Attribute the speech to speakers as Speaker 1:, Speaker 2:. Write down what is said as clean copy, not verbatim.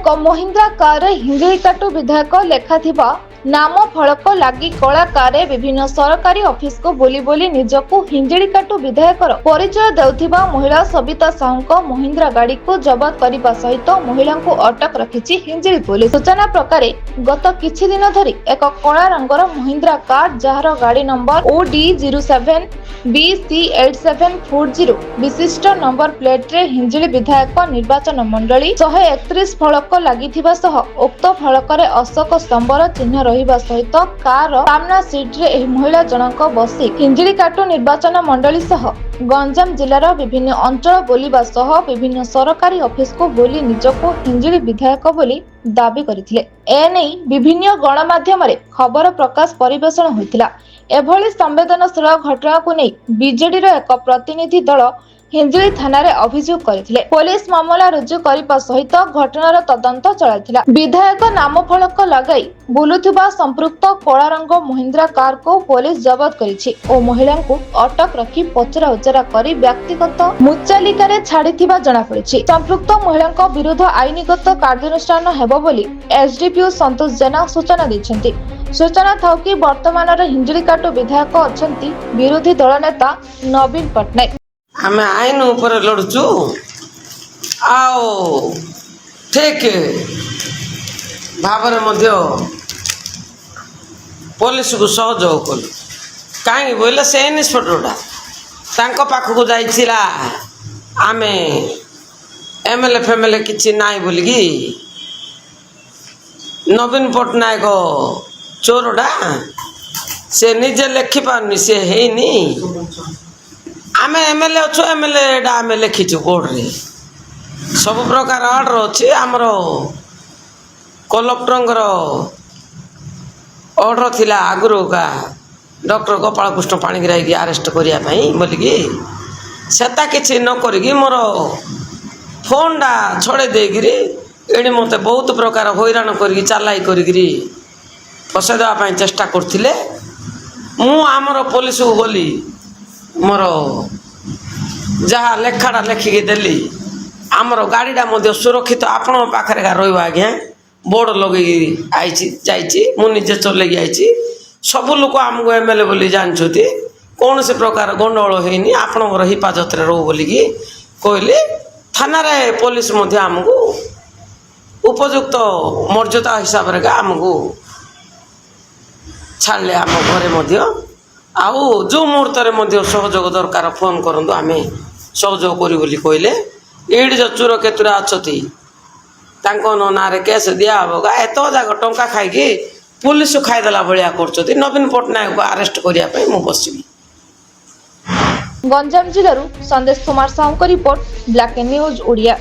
Speaker 1: Mahindra car हिंजिकाटु विधायक लेखाथिबा नाम फलक लगी कला कार विभिन्न सरकारी ऑफिस को बोली बोली निजकु हिंजिकाटु विधायकर परिचय देउथिबा महिला सबिता साहू महिंद्रा गाड़ी को जब्त करने सहित महिला को अटक रखिछि हिंजिली पुलिस। सूचना प्रकार गत किछि दिन धरी एक कला रंगर महिंद्रा कार जार गाड़ी नंबर OD07 BC8740 विशिष्ट नंबर प्लेट रे हिंजिली विधायक निर्वाचन मंडली 131 फलक लागिथिबा सह उक्त फलक रे अशोक स्तंभर चिन्ह रहिबा सहित कार सामना सीट रे एही महिला जनक बसी हिंजिलीकाटु निर्वाचन मंडली सह गंजाम जिल्लार विभिन्न अंचल बोलिबा सह विभिन्न सरकारी ऑफिस को बोली निजको हिंजिली विधायक बोली दाबी करथिले। एनै विभिन्न गणमाध्यम रे खबर प्रकाश परिवेषण होइतिला। एभली संवेदनशील घटना को नहीं बीजेडी रो एक प्रतिनिधि दल हिंजिली थाना रे अभियोग करथिले। पुलिस मामला रुजु करिबा सहित घटनार तदंत चलाइथिला। विधायक नाम फलक लगाई बुलुथिबा संपृक्त कला रंग महिंद्रा कार को पुलिस जब्त करिछि ओ महिला को अटक रखी पचरा उचरा करी व्यक्तिगत मुचालिका छाड़िथिबा जणा पड़िछि। संपृक्त महिला विरुद्ध आईनगत कार्यानुष्ठान हेबो बोली एसडीपीओ संतोष जेना सूचना दैछन्ति। सूचना थाउ कि वर्तमान हिंजिलीकाटु विधायक अछन्ति विरोधी दल नेता नवीन पटनायक।
Speaker 2: आमे आईन ऊपर लड़चु आओ ठीक भाव पुलिस को सहयोग कलु कहीं बोले से इन्स्पेक्टर पाखक जाइला आमे एमएलए फेमएलए किसी नाई बोलिकी नवीन पटनायक चोरटा से निजे लिखि पारनी से हैनी आमे एमएलए अच्छु एमएलए आमे लिखिचु कोर्ट रे सब प्रकार ऑर्डर अच्छे आमर कलेक्टर ऑर्डर थिला आगुरु का डॉक्टर गोपाल कृष्ण पाणिग्राही की अरेस्ट करिया पई बोलिकी सेता किछि न करिकी मोर फोनटा छड़े देगिरी एडी मते बहुत प्रकार हैरान करिकी चालाई करिकी फसे देवा पई चेष्टा करथिले। मु आमर पुलिस को गली मोर जहाँ लेखाटा लेखिकी देली आमर गाड़ीटा मध्य सुरक्षित आपण पाखरे का रहिबा आज्ञा बोर्ड लगे आई मुझे चलैकी आई सब लोक आमको एमएलए बोली जानते कौन से प्रकार गंडगोल होनी आपण हिफाजत रो बोलिकी कहले थाना रे पुलिस आमको उपयुक्त मर्यादा हिसाब से आमको छाड़े आम घरे आउ जो मुहूर्त में सहयोग दरकार फोन करूँ आम सहयोग करी कहले ये जो चोर केतुरा अच्छा ना केस दिया होगा एत जाक टंका खाई पुलिस खाईदेला भाया कर नवीन पटनायक को अरेस्ट करने मु बसबी।
Speaker 1: गंजाम जिलूर संदेश Kumar Sahu report black news Odia.